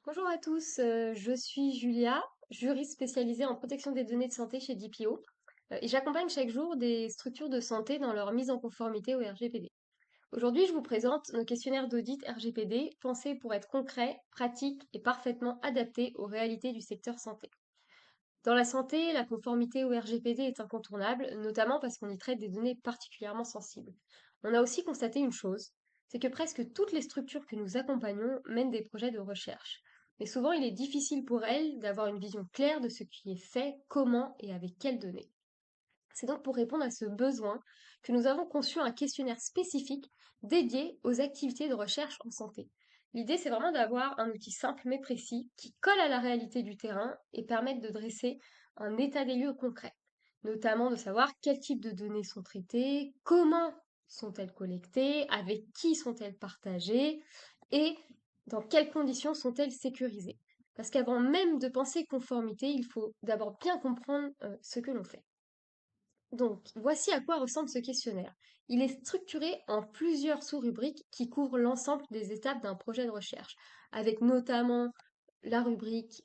Bonjour à tous, je suis Julia, juriste spécialisée en protection des données de santé chez DPO, et j'accompagne chaque jour des structures de santé dans leur mise en conformité au RGPD. Aujourd'hui, je vous présente nos questionnaires d'audit RGPD, pensés pour être concrets, pratiques et parfaitement adaptés aux réalités du secteur santé. Dans la santé, la conformité au RGPD est incontournable, notamment parce qu'on y traite des données particulièrement sensibles. On a aussi constaté une chose, c'est que presque toutes les structures que nous accompagnons mènent des projets de recherche. Mais souvent, il est difficile pour elles d'avoir une vision claire de ce qui est fait, comment et avec quelles données. C'est donc pour répondre à ce besoin que nous avons conçu un questionnaire spécifique dédié aux activités de recherche en santé. L'idée, c'est vraiment d'avoir un outil simple mais précis qui colle à la réalité du terrain et permette de dresser un état des lieux concret, notamment de savoir quel type de données sont traitées, comment sont-elles collectées, avec qui sont-elles partagées et dans quelles conditions sont-elles sécurisées. Parce qu'avant même de penser conformité, il faut d'abord bien comprendre ce que l'on fait. Donc, voici à quoi ressemble ce questionnaire. Il est structuré en plusieurs sous-rubriques qui couvrent l'ensemble des étapes d'un projet de recherche, avec notamment la rubrique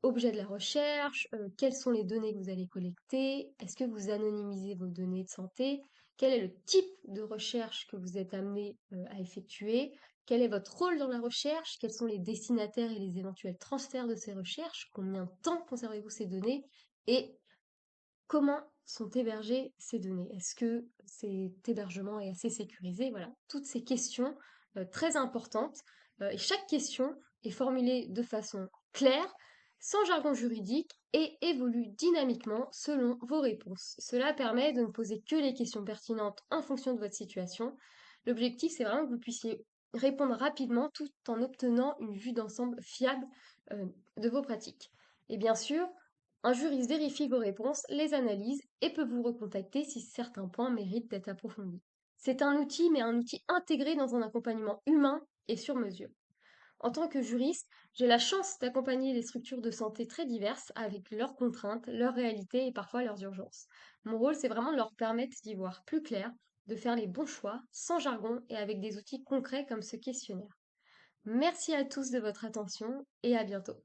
objet de la recherche, quelles sont les données que vous allez collecter, est-ce que vous anonymisez vos données de santé, quel est le type de recherche que vous êtes amené à effectuer, quel est votre rôle dans la recherche, quels sont les destinataires et les éventuels transferts de ces recherches, combien de temps conservez-vous ces données, et comment sont hébergées ces données? Est-ce que cet hébergement est assez sécurisé? Voilà, toutes ces questions très importantes. Et chaque question est formulée de façon claire, sans jargon juridique et évolue dynamiquement selon vos réponses. Cela permet de ne poser que les questions pertinentes en fonction de votre situation. L'objectif, c'est vraiment que vous puissiez répondre rapidement tout en obtenant une vue d'ensemble fiable euh, de vos pratiques. Et bien sûr, un juriste vérifie vos réponses, les analyse et peut vous recontacter si certains points méritent d'être approfondis. C'est un outil, mais un outil intégré dans un accompagnement humain et sur mesure. En tant que juriste, j'ai la chance d'accompagner des structures de santé très diverses avec leurs contraintes, leurs réalités et parfois leurs urgences. Mon rôle, c'est vraiment de leur permettre d'y voir plus clair, de faire les bons choix, sans jargon et avec des outils concrets comme ce questionnaire. Merci à tous de votre attention et à bientôt.